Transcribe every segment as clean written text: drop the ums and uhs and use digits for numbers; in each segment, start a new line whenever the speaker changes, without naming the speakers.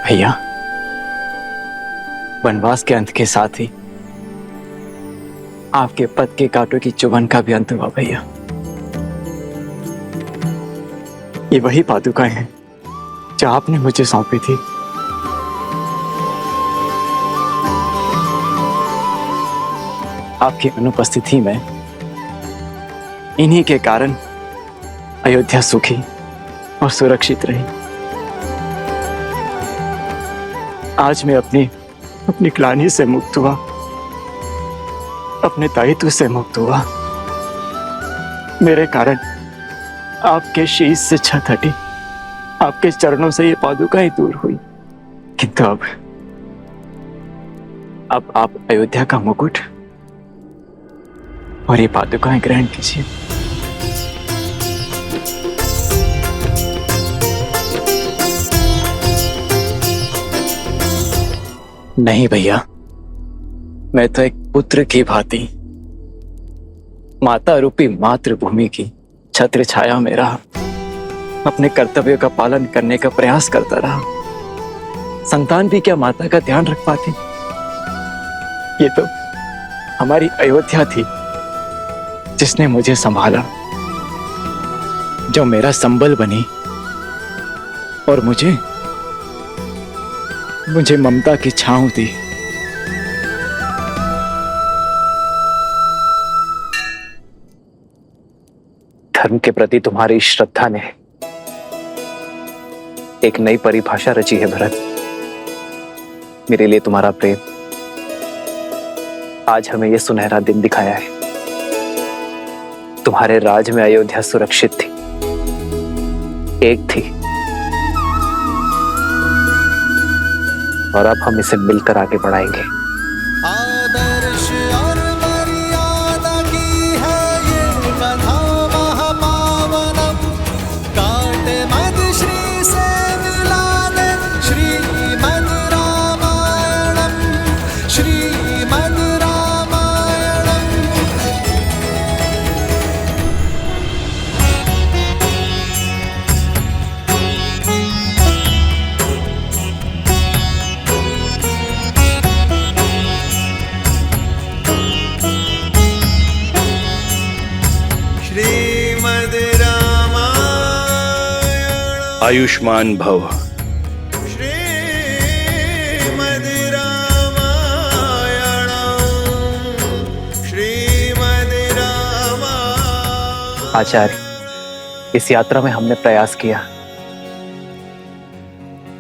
भैया, वनवास के अंत के साथ ही आपके पद के कांटों की चुभन का भी अंत हुआ भैया। ये वही पादुकाएं हैं जो आपने मुझे सौंपी थी। आपकी अनुपस्थिति में इन्हीं के कारण अयोध्या सुखी और सुरक्षित रही। आज मैं अपनी ग्लानि से मुक्त हुआ, अपने दायित्व से मुक्त हुआ। मेरे कारण आपके शीश से छत हटी, आपके चरणों से ये पादुकाएं दूर हुई। किंतु अब आप अयोध्या का मुकुट और ये पादुकाएं ग्रहण कीजिए। नहीं भैया, मैं तो एक पुत्र की भांति माता रूपी मातृभूमि की छत्र छाया में रहा, अपने कर्तव्यों का पालन करने का प्रयास करता रहा। संतान भी क्या माता का ध्यान रख पाती? ये तो हमारी अयोध्या थी जिसने मुझे संभाला, जो मेरा संबल बनी और मुझे ममता की छांव दी। धर्म के प्रति तुम्हारी श्रद्धा ने एक नई परिभाषा रची है भरत। मेरे लिए तुम्हारा प्रेम आज हमें यह सुनहरा दिन दिखाया है। तुम्हारे राज में अयोध्या सुरक्षित थी, एक थी, और अब हम इसे मिलकर आगे बढ़ाएंगे।
आदर्श और मर्यादा की है ये कथा महापावनम, कांटे मद श्री से मिला दे श्रीमद् रामायणम, श्रीमद् रामायणम। श्रीमद् रामायण,
आयुष्मान भव।
श्रीमद् रामायण, श्रीमद् रामायण।
आचार्य, इस यात्रा में हमने प्रयास किया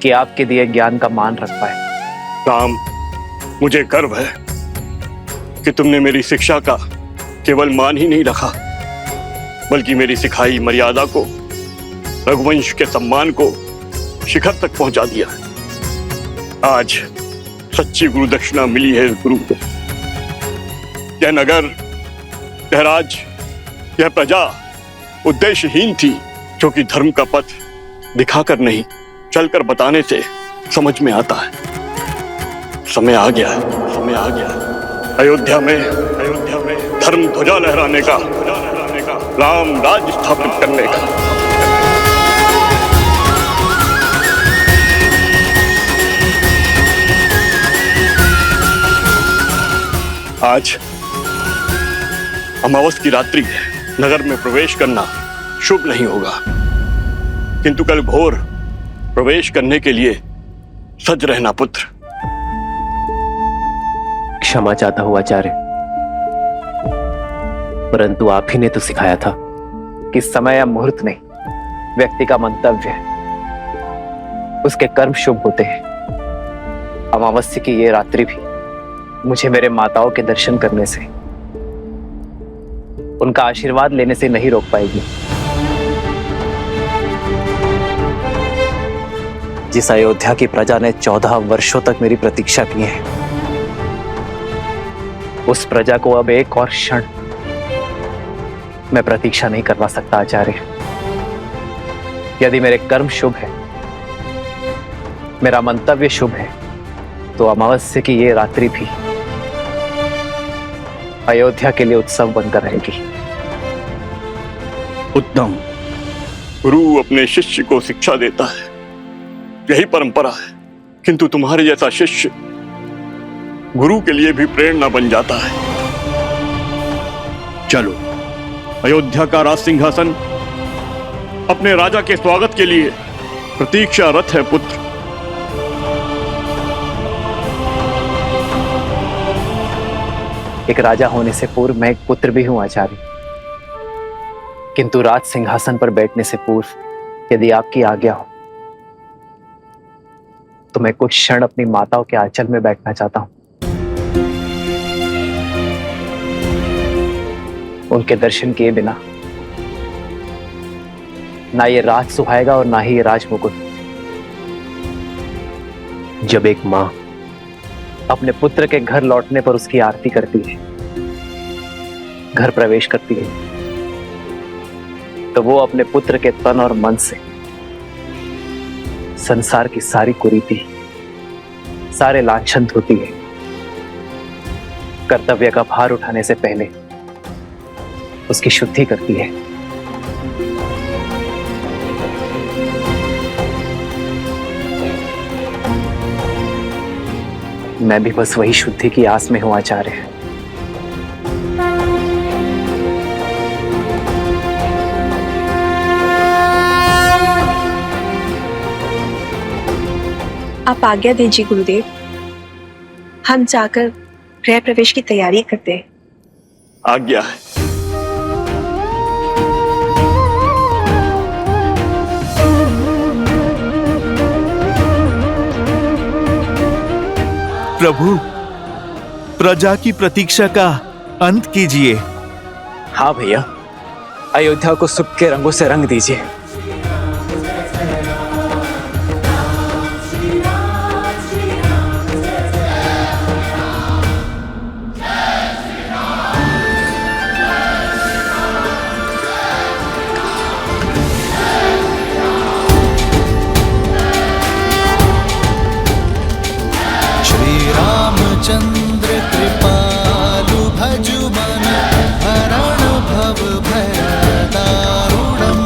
कि आपके दिए ज्ञान का मान रख पाए।
राम, मुझे गर्व है कि तुमने मेरी शिक्षा का केवल मान ही नहीं रखा, बल्कि मेरी सिखाई मर्यादा को, रघुवंश के सम्मान को शिखर तक पहुंचा दिया। आज सच्ची गुरु दक्षिणा मिली है इस गुरु को। यह नगर, यह राज्य, यह प्रजा उद्देश्यहीन थी, जो कि धर्म का पथ दिखाकर नहीं, चलकर बताने से समझ में आता है। समय आ गया है, समय आ गया है। अयोध्या में धर्म ध्वजा लहराने का, राम राज स्थापित करने का। आज अमावस की रात्रि है, नगर में प्रवेश करना शुभ नहीं होगा, किंतु कल भोर प्रवेश करने के लिए सज रहना पुत्र।
क्षमा चाहता हूं आचार्य, परंतु आप ही ने तो सिखाया था
कि समय या मुहूर्त नहीं, व्यक्ति का मंतव्य है, उसके कर्म शुभ होते हैं। अमावस्या की ये रात्रि भी मुझे मेरे माताओं के दर्शन करने से, उनका आशीर्वाद लेने से नहीं रोक पाएगी। जिस अयोध्या की प्रजा ने 14 वर्षों तक मेरी प्रतीक्षा की है, उस प्रजा को अब एक और क्षण मैं प्रतीक्षा नहीं करवा सकता आचार्य। यदि मेरे कर्म शुभ है, मेरा मंतव्य शुभ है, तो अमावस्या की ये रात्रि भी अयोध्या के लिए उत्सव बनकर रहेगी।
उत्तम। गुरु अपने शिष्य को शिक्षा देता है, यही परंपरा है किंतु तुम्हारे जैसा शिष्य गुरु के लिए भी प्रेरणा बन जाता है। चलो, अयोध्या का राज सिंहासन अपने राजा के स्वागत के लिए प्रतीक्षारत है पुत्र।
एक राजा होने से पूर्व मैं एक पुत्र भी हूं आचार्य, किंतु राज सिंहासन पर बैठने से पूर्व यदि आपकी आज्ञा हो तो मैं कुछ क्षण अपनी माताओं के आंचल में बैठना चाहता हूं। उनके दर्शन किए बिना ना ये राज सुहाएगा और ना ही ये राजमुकुट। जब एक मां अपने पुत्र के घर लौटने पर उसकी आरती करती है, घर प्रवेश करती है, तो वो अपने पुत्र के तन और मन से संसार की सारी कुरीति, सारे लांछन धोती है। कर्तव्य का भार उठाने से पहले उसकी शुद्धि करती है। मैं भी बस वही शुद्धि की आस में हूं आचार्य।
आप आज्ञा दीजिए गुरुदेव, हम जाकर गृह प्रवेश की तैयारी करते हैं।
आज्ञा है।
प्रभु, प्रजा की प्रतीक्षा का अंत कीजिए।
हाँ भैया, अयोध्या को सुख के रंगों से रंग दीजिए।
चंद्र कृपालु भजु मन हरण भव भय दारुणम।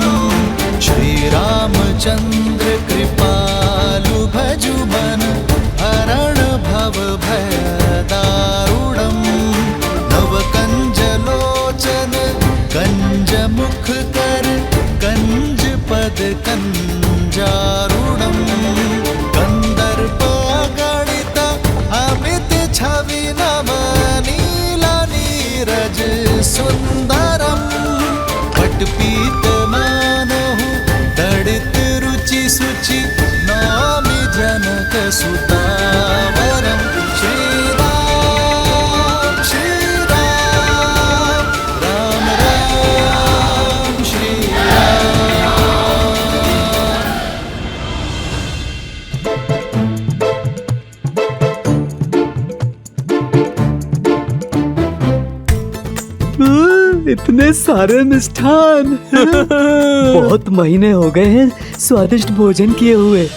श्री रामचंद्र कृपालु भजु मन हरण भव भय दारुणम। नव कंज लोचन कंज मुख कर कंज पद कंजारुणम। कंदर्प अगणित अमित छवि नव नीला नीरज सुंदरम। पटपीत मानहु दड़ित रुचि सुचि नामि जनक सुतावरम। श्री राम श्री राम राम राम श्री राम।
इतने सारे मिष्ठान बहुत महीने हो गए हैं स्वादिष्ट भोजन किए हुए।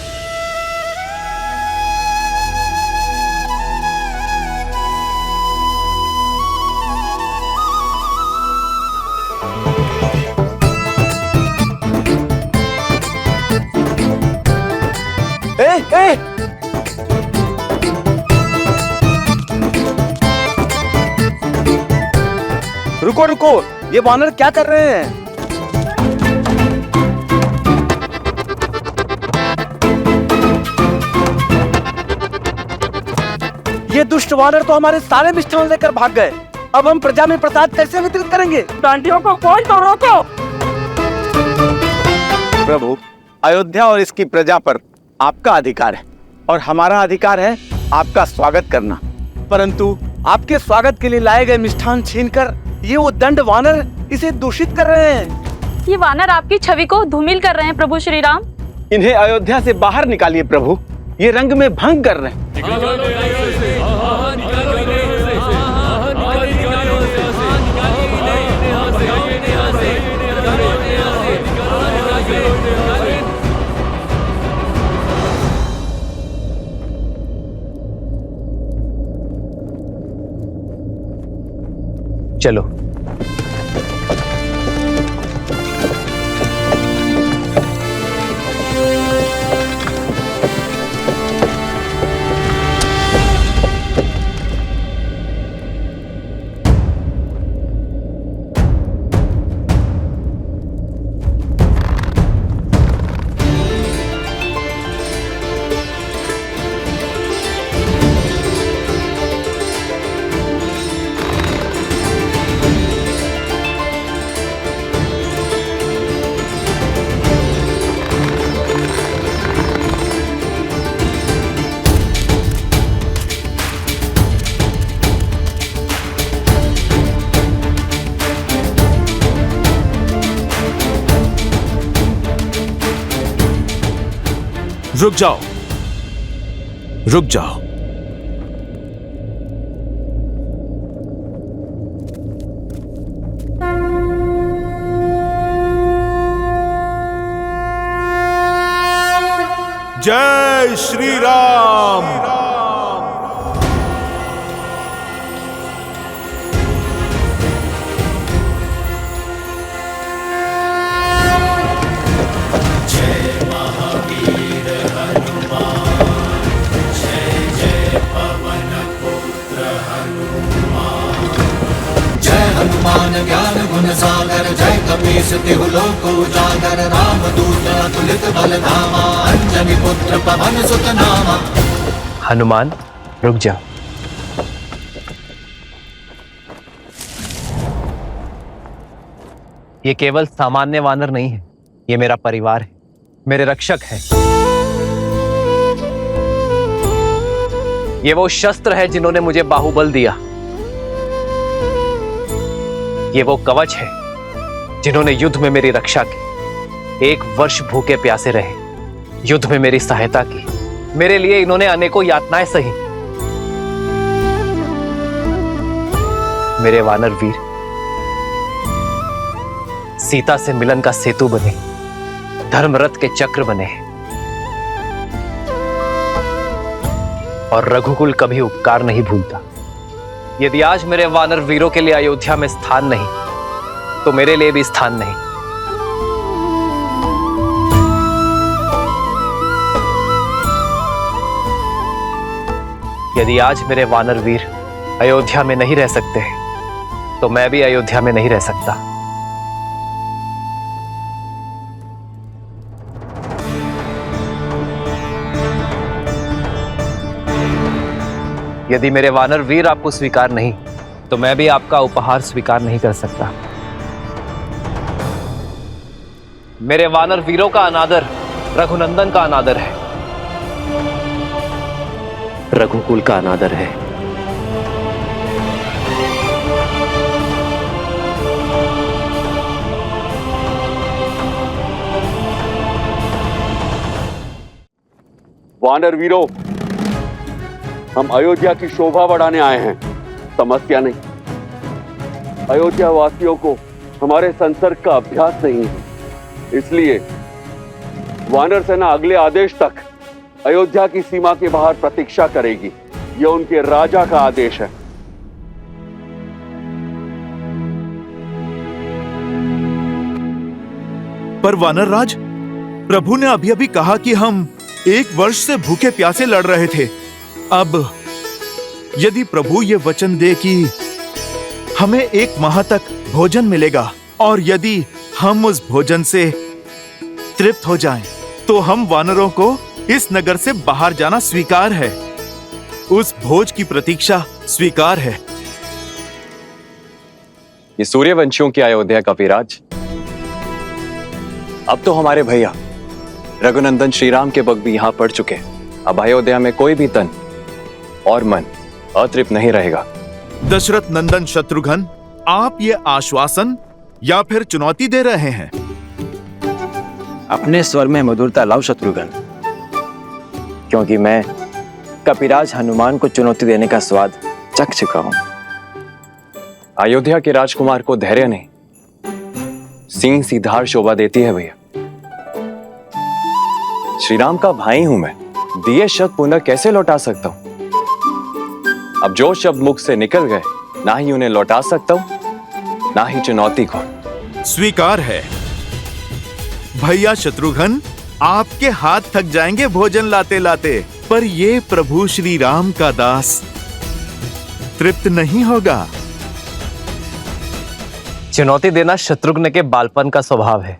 रुको रुको, ये वानर क्या कर रहे हैं? ये दुष्ट वानर तो हमारे सारे मिष्ठान लेकर भाग गए। अब हम प्रजा में प्रसाद कैसे वितरित करेंगे? डांडियों को कोई तो रोको। प्रभु, अयोध्या और इसकी प्रजा पर आपका अधिकार है और हमारा अधिकार है आपका स्वागत करना। परंतु आपके स्वागत के लिए लाए गए मिष्ठान छीनकर ये उद्दंड वानर इसे दूषित कर रहे हैं।
ये वानर आपकी छवि को धूमिल कर रहे हैं प्रभु श्री राम।
इन्हें अयोध्या से बाहर निकालिए प्रभु, ये रंग में भंग कर रहे हैं।
चलो।
रुक जाओ, रुक जाओ। जय श्री राम।
हनुमान ज्ञान गुण सागर जय कपीस तिहु लोक उजागर रामदूत अतुलित बल धामा अंजनी पुत्र पवन सुत नामा।
हनुमान रुक जा। ये केवल सामान्य वानर नहीं है, ये मेरा परिवार है, मेरे रक्षक है। ये वो शस्त्र है जिन्होंने मुझे बाहुबल दिया। ये वो कवच है जिन्होंने युद्ध में मेरी रक्षा की। 1 वर्ष भूखे प्यासे रहे, युद्ध में मेरी सहायता की। मेरे लिए इन्होंने अनेकों यातनाएं सही। मेरे वानर वीर सीता से मिलन का सेतु बने, धर्मरथ के चक्र बने और रघुकुल कभी उपकार नहीं भूलता। यदि आज मेरे वानर वीरों के लिए अयोध्या में स्थान नहीं, तो मेरे लिए भी स्थान नहीं। यदि आज मेरे वानर वीर अयोध्या में नहीं रह सकते, तो मैं भी अयोध्या में नहीं रह सकता। यदि मेरे वानर वीर आपको स्वीकार नहीं, तो मैं भी आपका उपहार स्वीकार नहीं कर सकता। मेरे वानर वीरों का अनादर रघुनंदन का अनादर है, रघुकुल का अनादर है।
वानर वीरों, हम अयोध्या की शोभा बढ़ाने आए हैं, समस्या नहीं। अयोध्या वासियों को हमारे संसर्ग का अभ्यास नहीं है, इसलिए वानर सेना अगले आदेश तक अयोध्या की सीमा के बाहर प्रतीक्षा करेगी। यह उनके राजा का आदेश है।
पर वानर राज, प्रभु ने अभी अभी कहा कि हम 1 वर्ष से भूखे प्यासे लड़ रहे थे। अब यदि प्रभु ये वचन दे कि हमें 1 माह तक भोजन मिलेगा और यदि हम उस भोजन से तृप्त हो जाएं, तो हम वानरों को इस नगर से बाहर जाना स्वीकार है। उस भोज की प्रतीक्षा स्वीकार है।
ये सूर्यवंशियों की अयोध्या का विराज अब तो हमारे भैया रघुनंदन श्रीराम के बग भी यहां पड़ चुके। अब अयोध्या में कोई भी तन और मन अतृप्त नहीं रहेगा।
दशरथ नंदन शत्रुघ्न, आप ये आश्वासन या फिर चुनौती दे रहे हैं?
अपने स्वर में मधुरता लाओ शत्रुघ्न, क्योंकि मैं कपिराज हनुमान को चुनौती देने का स्वाद चख चुका हूं। अयोध्या के राजकुमार को धैर्य नहीं, सिंह सी धार शोभा देती है भैया। श्रीराम का भाई हूं मैं, दिए शब्द पुनः कैसे लौटा सकता हूं? अब जो शब्द मुख से निकल गए, ना ही उन्हें लौटा सकता हूं, ना ही चुनौती को।
स्वीकार है। भैया शत्रुघ्न, आपके हाथ थक जाएंगे भोजन लाते लाते, पर ये प्रभु श्री राम का दास तृप्त नहीं होगा।
चुनौती देना शत्रुघ्न के बालपन का स्वभाव है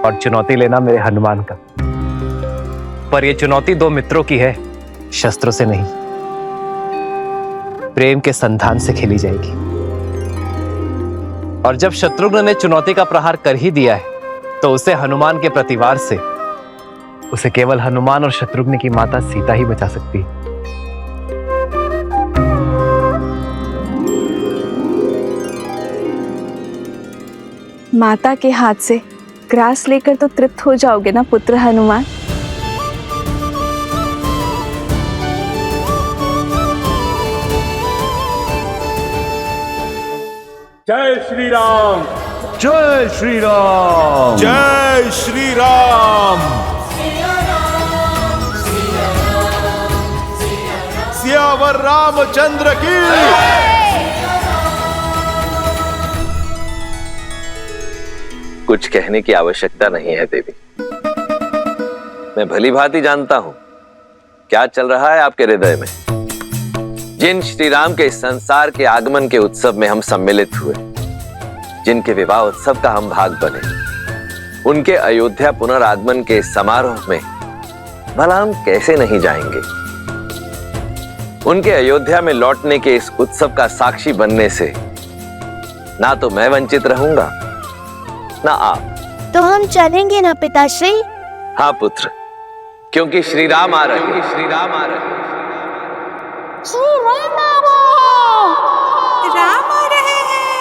और चुनौती लेना मेरे हनुमान का। पर यह चुनौती 2 मित्रों की है, शस्त्रों से नहीं, प्रेम के संधान से खेली जाएगी। और जब शत्रुघ्न ने चुनौती का प्रहार कर ही दिया है, तो उसे हनुमान के प्रतिवार से उसे केवल हनुमान और शत्रुघ्न की माता सीता ही बचा सकती है।
माता के हाथ से ग्रास लेकर तो तृप्त हो जाओगे ना पुत्र हनुमान?
जय श्री राम।
जय श्री राम।
जय श्री राम। सियावर रामचंद्र की।
कुछ कहने की आवश्यकता नहीं है देवी। मैं भली भांति जानता हूं क्या चल रहा है आपके हृदय में। जिन श्री राम के इस संसार के आगमन के उत्सव में हम सम्मिलित हुए, जिनके विवाह उत्सव का हम भाग बने, उनके अयोध्या पुनरागमन के इस समारोह में भला हम कैसे नहीं जाएंगे। उनके अयोध्या में लौटने के इस उत्सव का साक्षी बनने से ना तो मैं वंचित रहूंगा ना आप।
तो हम चलेंगे ना पिताश्री?
हाँ पुत्र, क्योंकि श्री राम आ रहे हैं। श्री राम आ रहे हैं।
राम आ रहे हैं।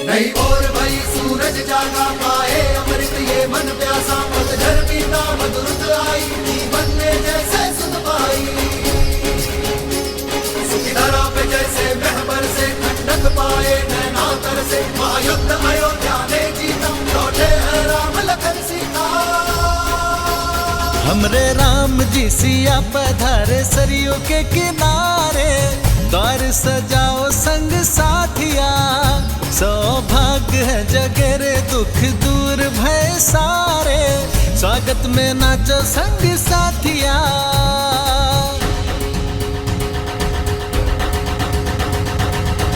नई और भई सूरज जागा पाए अमृत ये मन प्यासा पतझर बीता मधुरत आई जीवन में जैसे सुन पाई सुखी धरा पे जैसे महबर से ठंडक पाए नैना तर से महायुद्ध अयोध्या ने जीता लौटे हैं राम लखन सीता।
हमरे राम जी सिया पधारे सरयू के किनारे द्वार सजाओ संग साथिया सौभाग्य है जगरे दुख दूर भय सारे स्वागत में नाचो संग साथिया।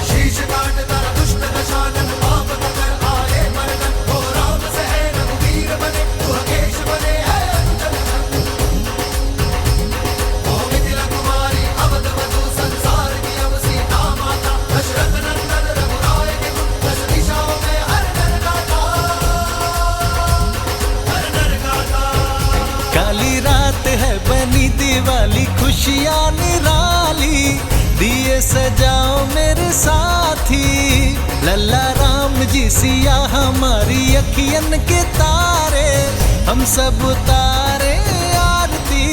शीश काट तारा दुष्ट दशानन पाप कर आए मर्दन हो राम से है रघुवीर बने तू अकेश बने है अंजन हो मिथिला कुमारी अवध वधु संसार की अब सीता माता दशरथ नंदन रघुराय के गुण दस दिशाओं में हर नर गाता हर नर गाता।
काली रात है बनी दिवाली खुशियाँ निराली दिए सजाओ मेरे साथी लल्ला राम जी सिया हमारी अखियन के तारे हम सब उतारे आरती।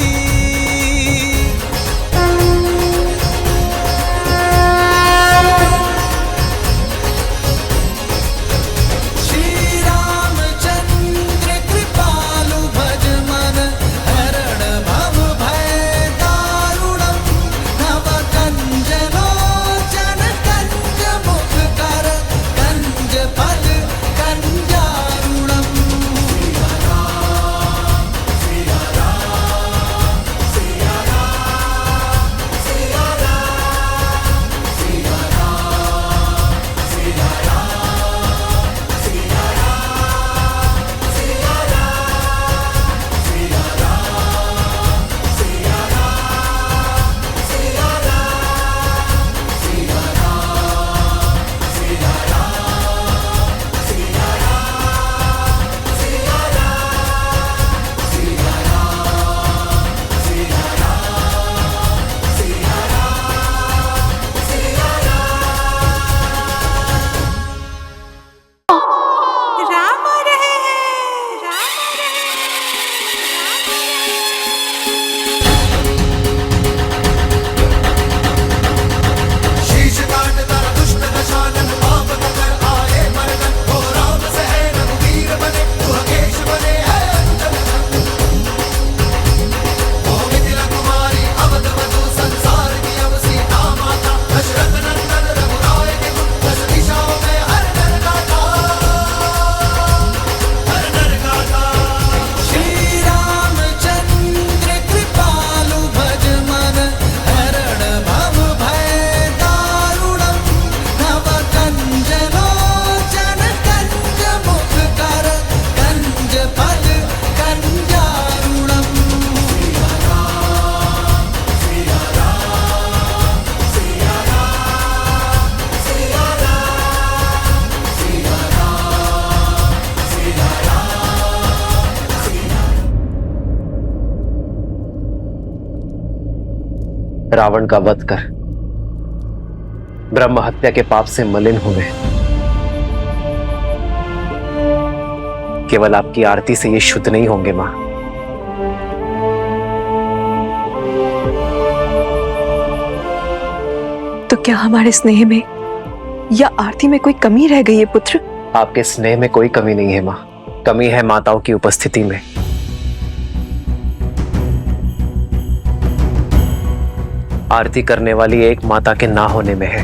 श्री रामचंद्र कृपालु भज मन हरण भव भय दारुणम नव कंज लोचन कंज मुख कर कंज फल कंजारुणम।
राम आ रहे हैं। राम आ रहे
शीश काट तारा दुष्ट दशानन पाप कर आए मर्दन हो राम से है रघुवीर बने तू अकेश बने है अंजन हो मिथिला कुमारी अवध वधु संसार की अब सीता माता दशरथ नंदन रघुराय के गुण दस दिशाओं में हर नर गाता हर नर गाता।
श्री रामचंद्र कृपालु भज मन हरण भव भय दारुणम नव कंज लोचन कंज मुख कर कंज फल कंजारुणम।
रावण का वध कर
ब्रह्म हत्या के पाप से मलिन हुए। केवल आपकी आरती से ये शुद्ध नहीं होंगे मां।
तो क्या हमारे स्नेह में या आरती में कोई कमी रह गई है पुत्र?
आपके स्नेह में कोई कमी नहीं है मां, कमी है माताओं की उपस्थिति में। आरती करने वाली एक माता के ना होने में है।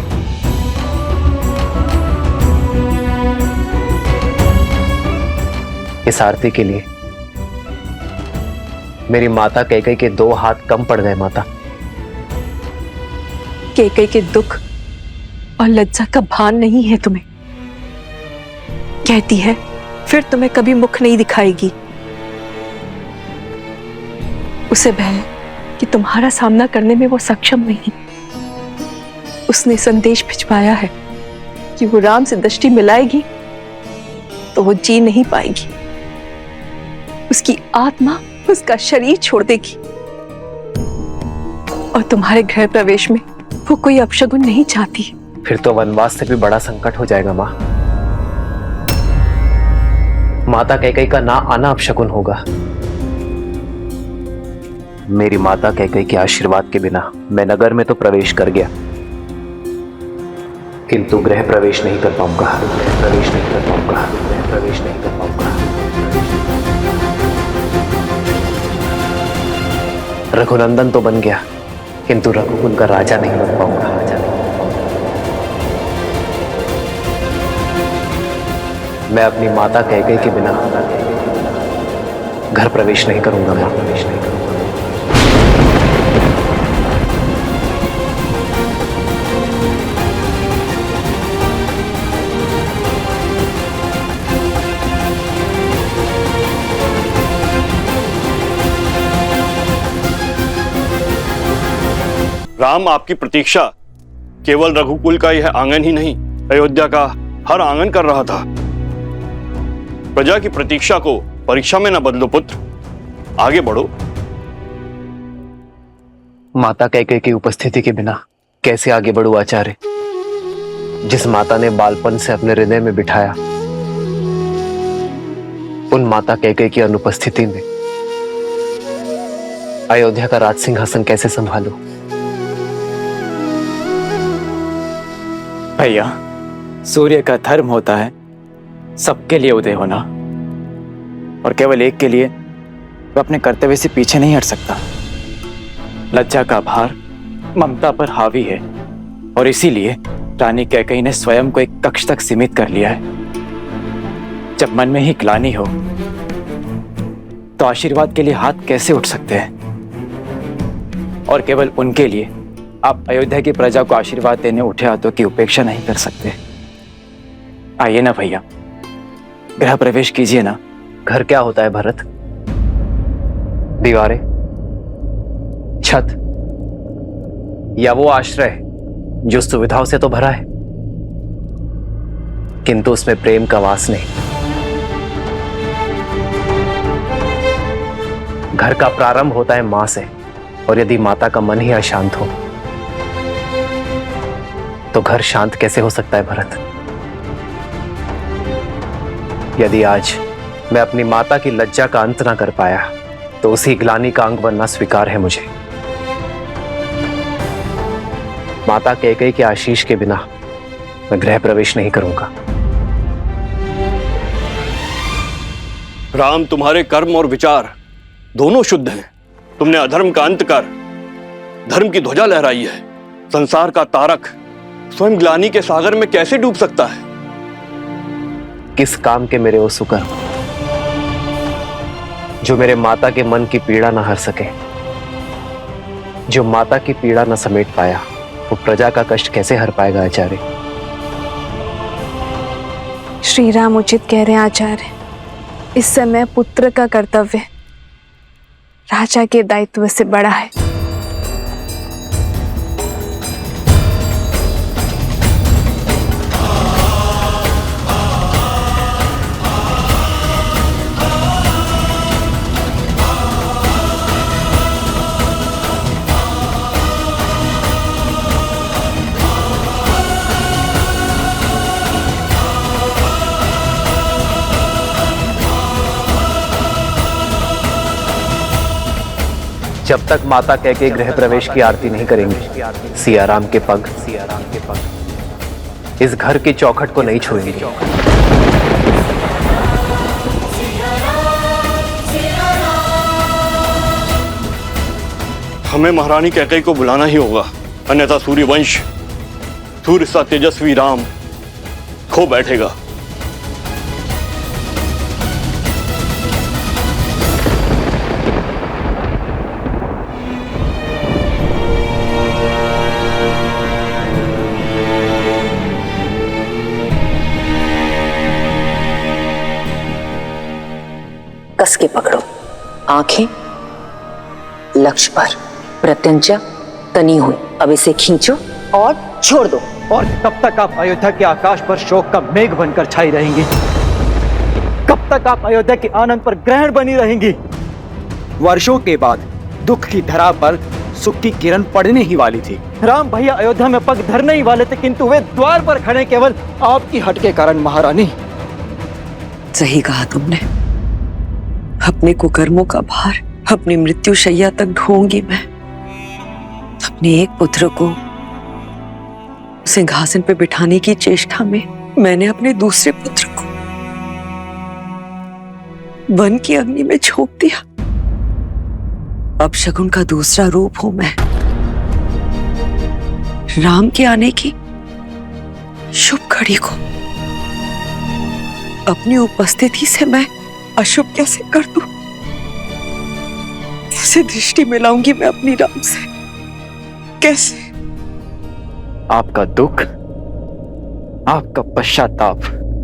इस आरती के लिए मेरी माता कैकेयी के 2 हाथ कम पड़ गए माता।
कैकेयी के दुख और लज्जा का भान नहीं है तुम्हें। कहती है फिर तुम्हें कभी मुख नहीं दिखाएगी। उसे भय है कि तुम्हारा सामना करने में वो सक्षम नहीं। उसने संदेश भिजवाया है कि वो राम से दृष्टि मिलाएगी तो वो जी नहीं पाएगी। उसकी आत्मा उसका शरीर छोड़ देगी और तुम्हारे गृह प्रवेश में वो कोई अपशगुन नहीं चाहती।
फिर तो वनवास से भी बड़ा संकट हो जाएगा मां। माता कैकेयी का ना आना अपशगुन होगा। मेरी माता कैकेयी के आशीर्वाद के बिना मैं नगर में तो प्रवेश कर गया, किंतु गृह प्रवेश नहीं कर पाऊंगा। गृह प्रवेश नहीं कर पाऊंगा। गृह प्रवेश नहीं कर पाऊंगा। रघुनंदन तो बन गया, किंतु रघुकुल का राजा नहीं बन पाऊंगा। राजा नहीं बन पाऊंगा। मैं अपनी माता कैकेयी के बिना घर प्रवेश नहीं करूंगा। मैं प्रवेश नहीं करूंगा।
राम, आपकी प्रतीक्षा केवल रघुकुल का यह आंगन ही नहीं, अयोध्या का हर आंगन कर रहा था। प्रजा की प्रतीक्षा को परीक्षा में न बदलो पुत्र, आगे बढ़ो।
माता कैकेयी की उपस्थिति के बिना कैसे आगे बढ़ूं आचार्य? जिस माता ने बालपन से अपने हृदय में बिठाया, उन माता कैकेयी की अनुपस्थिति में अयोध्या का राज सिंहासन कैसे संभालूं?
भैया, सूर्य का धर्म होता है सबके लिए उदय होना, और केवल एक के लिए वो अपने कर्तव्य से पीछे नहीं हट सकता। लज्जा का भार ममता पर हावी है, और इसीलिए रानी कैकेयी ने स्वयं को एक कक्ष तक सीमित कर लिया है। जब मन में ही ग्लानि हो तो आशीर्वाद के लिए हाथ कैसे उठ सकते हैं? और केवल उनके लिए आप अयोध्या की प्रजा को आशीर्वाद देने उठे हाथों की उपेक्षा नहीं कर सकते। आइए ना भैया, गृह प्रवेश कीजिए ना।
घर क्या होता है भरत? दीवारें, छत, या वो आश्रय जो सुविधाओं से तो भरा है, किंतु उसमें प्रेम का वास नहीं। घर का प्रारंभ होता है मां से, और यदि माता का मन ही अशांत हो तो घर शांत कैसे हो सकता है भरत? यदि आज मैं अपनी माता की लज्जा का अंत ना कर पाया तो उसी ग्लानि का अंग बनना स्वीकार है मुझे। माता कैकेयी के आशीष के बिना मैं गृह प्रवेश नहीं करूंगा।
राम, तुम्हारे कर्म और विचार दोनों शुद्ध हैं। तुमने अधर्म का अंत कर धर्म की ध्वजा लहराई है। संसार का तारक स्वयं ग्लानि के सागर में कैसे डूब सकता है?
किस काम के मेरे वो सुकर जो मेरे माता के मन की पीड़ा न हर सके? जो माता की पीड़ा न समेट पाया वो प्रजा का कष्ट कैसे हर पाएगा आचार्य?
श्री राम उचित कह रहे हैं आचार्य। इस समय पुत्र का कर्तव्य राजा के दायित्व से बड़ा है।
जब तक माता कैकेयी गृह प्रवेश की आरती नहीं करेंगी, सियाराम के पग इस घर की चौखट को नहीं छुएंगे।
हमें महारानी कैकेयी को बुलाना ही होगा, अन्यथा सूर्यवंश, सूर्य सा तेजस्वी राम खो बैठेगा।
कस के पकड़ो, आंखें लक्ष्य पर, प्रत्यंचा तनी हुई। अब इसे खींचो और छोड़ दो।
और कब तक आप अयोध्या के आकाश पर शोक का मेघ बनकर छाई रहेंगी? कब तक आप अयोध्या के आनंद पर ग्रहण बनी रहेंगी? वर्षों के बाद दुख की धरा पर सुख की किरण पड़ने ही वाली थी। राम भैया अयोध्या में पग धरने ही वाले थे, किंतु वे द्वार पर खड़े केवल आपकी हट के कारण। महारानी,
सही कहा तुमने। अपने कुकर्मों का भार अपनी मृत्यु शैया तक ढोऊंगी मैं। अपने एक पुत्र को सिंहासन पे बिठाने की चेष्टा में मैंने अपने दूसरे पुत्र को वन की अग्नि में झोंक दिया। अब शकुन का दूसरा रूप हूं मैं। राम के आने की शुभ घड़ी को अपनी उपस्थिति से मैं अशुभ कैसे कर दूं? कैसे दृष्टि मिलाऊंगी मैं अपनी राम से? कैसे?
आपका दुख, आपका पश्चाताप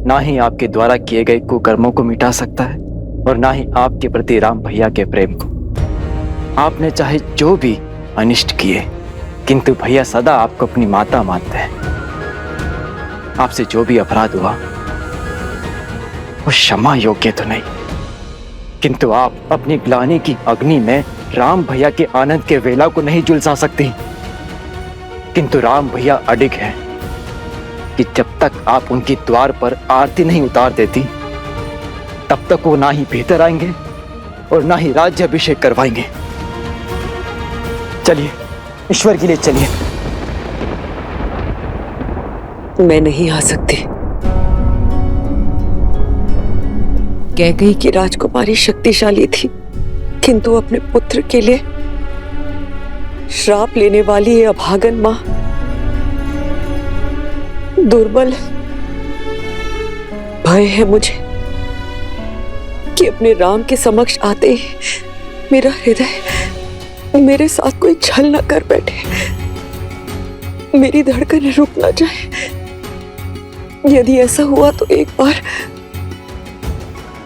ना ही आपके द्वारा किए गए कुकर्मों को मिटा सकता है और ना ही आपके प्रति राम भैया के प्रेम को। आपने चाहे जो भी अनिष्ट किए, किंतु भैया सदा आपको अपनी माता मानते हैं। आपसे जो भी अपराध हुआ वो क्षमा योग्य तो नहीं, किंतु आप अपनी ग्लानि की अग्नि में राम भैया के आनंद के वेला को नहीं झुलसा सकती। किंतु राम भैया अडिग हैं कि जब तक आप उनके द्वार पर आरती नहीं उतार देती, तब तक वो ना ही भीतर आएंगे और ना ही राज्याभिषेक करवाएंगे। चलिए, ईश्वर के लिए चलिए।
मैं नहीं आ सकती। कैकेयी की राजकुमारी शक्तिशाली थी, किंतु अपने पुत्र के लिए श्राप लेने वाली ये अभागन मां दुर्बल है। भय है मुझे कि अपने राम के समक्ष आते ही मेरा हृदय मेरे साथ कोई छल न कर बैठे, मेरी धड़कन रुक न जाए। यदि ऐसा हुआ तो एक बार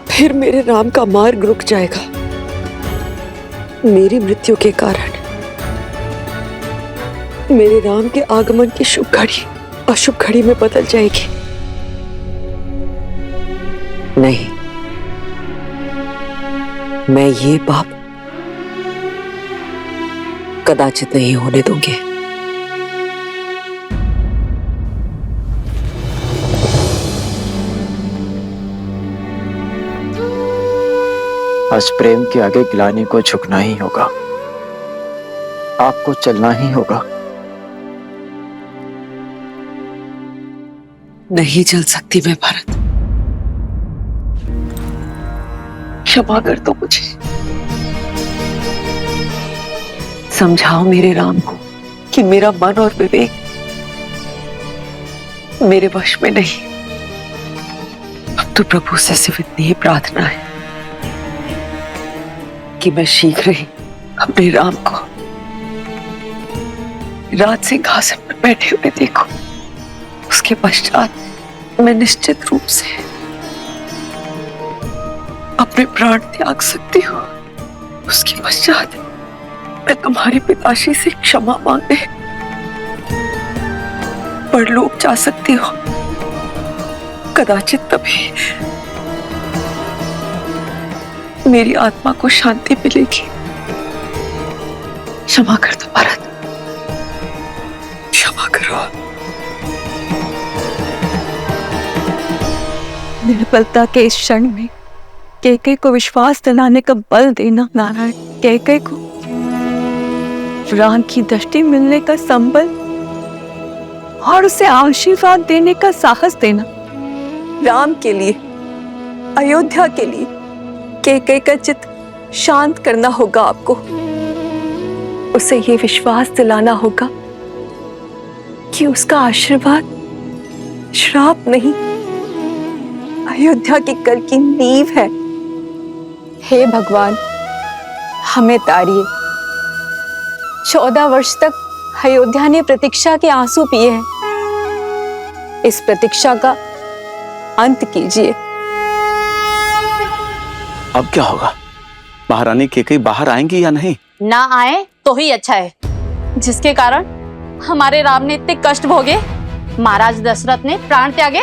फिर मेरे राम का मार्ग रुक जाएगा। मेरी मृत्यु के कारण मेरे राम के आगमन की शुभ घड़ी अशुभ घड़ी में बदल जाएगी। नहीं, मैं ये पाप कदाचित नहीं होने दूंगी।
आज प्रेम के आगे ग्लानि को झुकना ही होगा। आपको चलना ही होगा।
नहीं चल सकती मैं भरत। क्षमा कर दो मुझे। समझाओ मेरे राम को कि मेरा मन और विवेक मेरे वश में नहीं। अब तो प्रभु से सिर्फ इतनी ही प्रार्थना है कि मैं शीघ्र ही अपने राम को राज सिंहासन पर बैठे हुए देखूं। उसके पश्चात मैं निश्चित रूप से अपने प्राण त्याग सकती हूँ। उसके पश्चात मैं तुम्हारे पिताश्री से क्षमा मांगने परलोक जा सकती हूँ। कदाचित तभी मेरी आत्मा को शांति मिलेगी। क्षमा कर दो भरत, क्षमा करो।
निर्बलता के इस क्षण में कैकेयी को विश्वास दिलाने का बल देना नारायण। कैकेयी को
राम की दृष्टि मिलने का संबल और उसे आशीर्वाद देने का साहस देना। राम के लिए, अयोध्या के लिए कैकेयी का चित्त शांत करना होगा आपको। उसे ये विश्वास दिलाना होगा कि उसका आशीर्वाद श्राप नहीं, अयोध्या की कल की नींव है।
हे भगवान, हमें तारिए। 14 वर्ष तक अयोध्या ने प्रतीक्षा के आंसू पिए हैं। इस प्रतीक्षा का अंत कीजिए।
अब क्या होगा? महारानी कैकेयी बाहर आएंगी या नहीं?
ना आए तो ही अच्छा है। जिसके कारण हमारे राम ने इतने कष्ट भोगे, महाराज दशरथ ने प्राण त्यागे,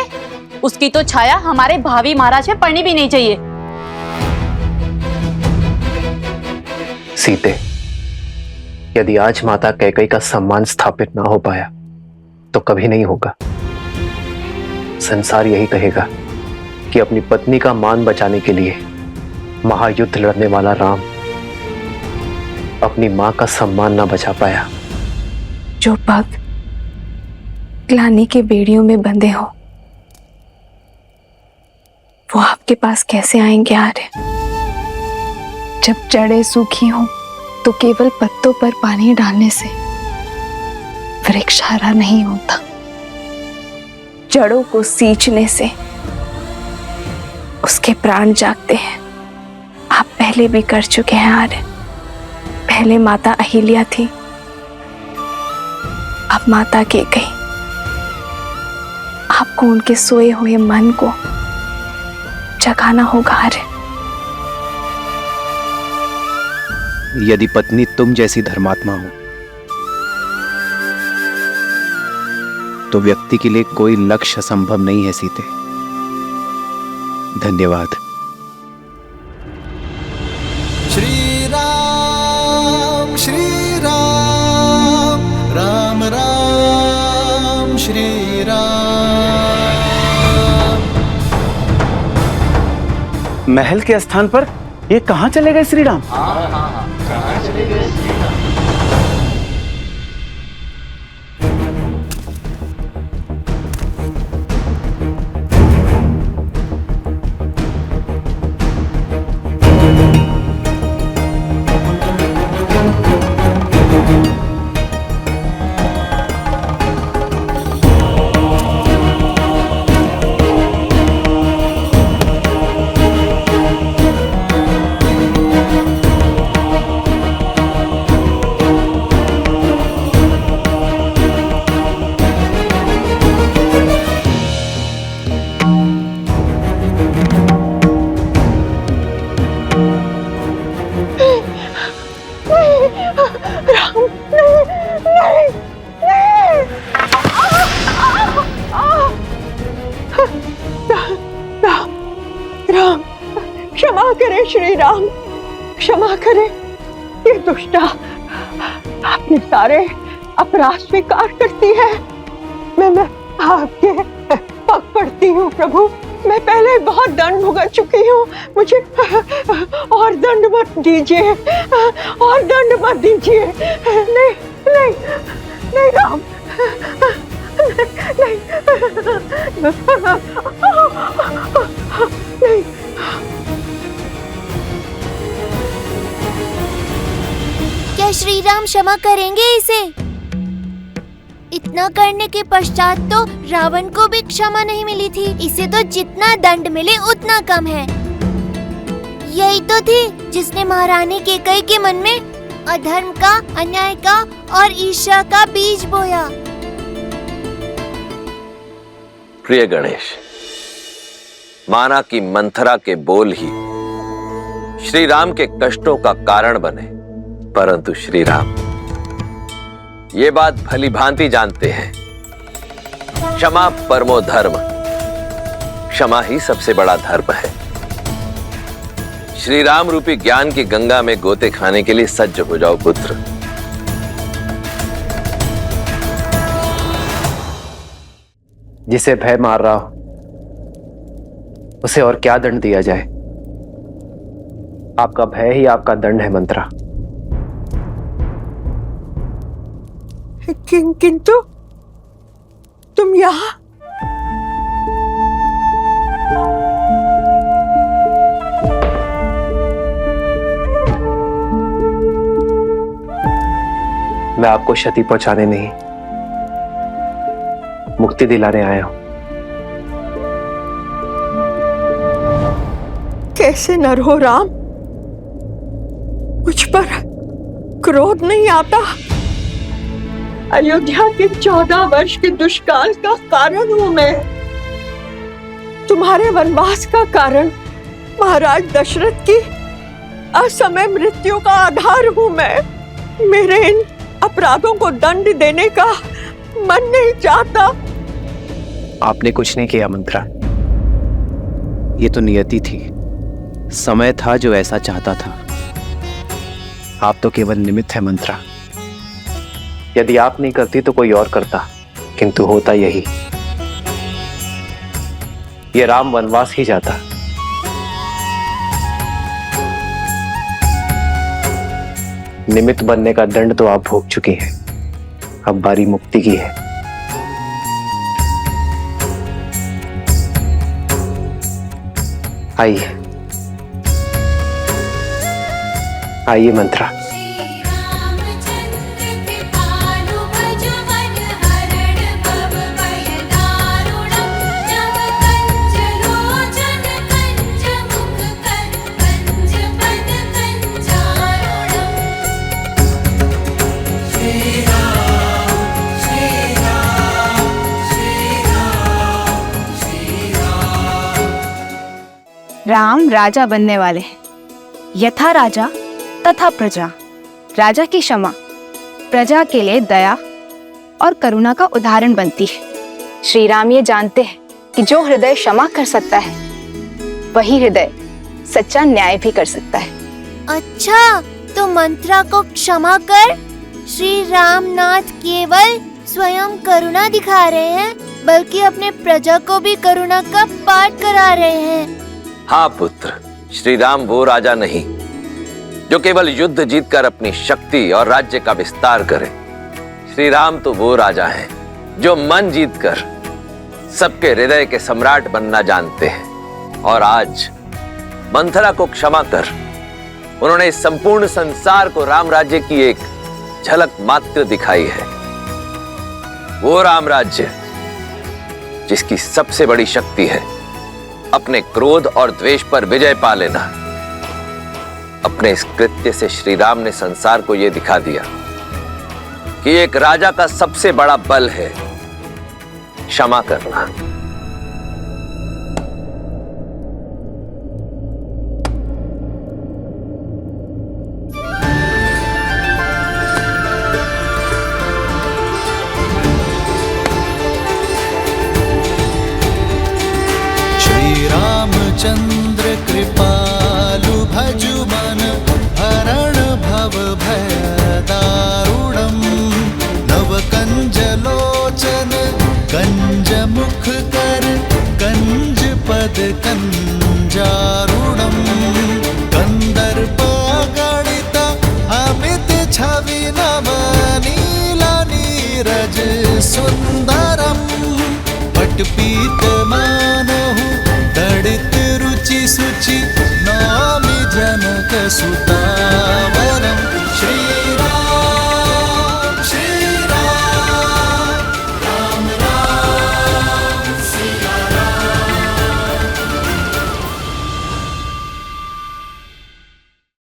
उसकी तो छाया हमारे भावी महाराज पे पड़नी भी नहीं चाहिए।
सीते, यदि आज माता कैकेयी का सम्मान स्थापित ना हो पाया तो कभी नहीं होगा। संसार यही कहेगा कि अपनी पत्नी का मान बचाने के लिए महायुद्ध लड़ने वाला राम अपनी मां का सम्मान ना बचा पाया।
जो भक्त ग्लानि के बेड़ियों में बंधे हो, वो आपके पास कैसे आएंगे आर्य? जब जड़ें सूखी हों तो केवल पत्तों पर पानी डालने से वृक्ष हरा नहीं होता। जड़ों को सींचने से उसके प्राण जागते हैं। आप पहले भी कर चुके हैं आर्य। पहले माता अहिल्या थी, अब माता कैकेयी। आपको उनके सोए हुए मन को जगाना होगा आर्य।
यदि पत्नी तुम जैसी धर्मात्मा हो तो व्यक्ति के लिए कोई लक्ष्य असंभव नहीं है सीते। धन्यवाद।
श्री राम राम राम श्री राम।
महल के स्थान पर ये कहां चले गए श्री राम?
कहाँ चले गए श्री राम?
राम, क्षमा करें श्री राम, क्षमा करें। ये दुष्टा अपने सारे अपराध स्वीकार करती है। मैं आपके पग पड़ती हूँ प्रभु। मैं पहले बहुत दंड भुगत चुकी हूँ, मुझे और दंड मत दीजिए, और दंड मत दीजिए। नहीं नहीं नहीं राम, नहीं नहीं।
क्या श्री राम क्षमा करेंगे इसे? इतना करने के पश्चात तो रावण को भी क्षमा नहीं मिली थी। इसे तो जितना दंड मिले उतना कम है। यही तो थी जिसने महारानी कैकेयी के मन में अधर्म का, अन्याय का और ईर्ष्या का बीज बोया।
प्रिय गणेश, माना कि मंथरा के बोल ही श्री राम के कष्टों का कारण बने, परंतु श्री राम ये बात भली भांति जानते हैं, क्षमा परमो धर्म, क्षमा ही सबसे बड़ा धर्म है। श्री राम रूपी ज्ञान की गंगा में गोते खाने के लिए सज्ज हो जाओ पुत्र।
जिसे भय मार रहा हो उसे और क्या दंड दिया जाए? आपका भय ही आपका दंड है मंत्रा।
किंतु तुम यहाँ?
मैं आपको क्षति पहुंचाने नहीं, मुक्ति दिलाने आया हूं।
कैसे नर हो राम? मुझ पर क्रोध नहीं आता? अयोध्या के 14 वर्ष के दुष्काल का कारण हूं मैं। तुम्हारे वनवास का कारण महाराज दशरथ की असमय मृत्यु का आधार हूं मैं। मेरे इन अपराधों को दंड देने का मन नहीं चाहता।
आपने कुछ नहीं किया मंत्रा।
ये तो नियति थी, समय था जो ऐसा चाहता था। आप तो केवल निमित्त है मंत्रा।
यदि आप नहीं करती तो कोई और करता, किंतु होता यही। ये राम वनवास ही जाता। निमित्त बनने का दंड तो आप भोग चुकी हैं, अब बारी मुक्ति की है। आइए आइए मंत्रा।
राम राजा बनने वाले हैं। यथा राजा तथा प्रजा। राजा की क्षमा प्रजा के लिए दया और करुणा का उदाहरण बनती है। श्री राम ये जानते हैं कि जो हृदय क्षमा कर सकता है वही हृदय सच्चा न्याय भी कर सकता है।
अच्छा, तो मंत्रा को क्षमा कर श्री रामनाथ केवल स्वयं करुणा दिखा रहे हैं, बल्कि अपने प्रजा को भी करुणा का पाठ करा रहे हैं।
हाँ पुत्र, श्री राम वो राजा नहीं जो केवल युद्ध जीतकर अपनी शक्ति और राज्य का विस्तार करे। श्री राम तो वो राजा हैं जो मन जीतकर सबके हृदय के सम्राट बनना जानते हैं। और आज मंथरा को क्षमा कर उन्होंने इस संपूर्ण संसार को राम राज्य की एक झलक मात्र दिखाई है। वो राम राज्य जिसकी सबसे बड़ी शक्ति है अपने क्रोध और द्वेष पर विजय पा लेना। अपने इस कृत्य से श्री राम ने संसार को यह दिखा दिया कि एक राजा का सबसे बड़ा बल है क्षमा करना।
चंद्र कृपालु भजु मन हरण भव भय दारुणम नव कंज लोचन कंज मुख कर कंज पद कंजारुणम कंदर्प गणित अमित छवि नव नीला नीरज सुंदरम पटपीत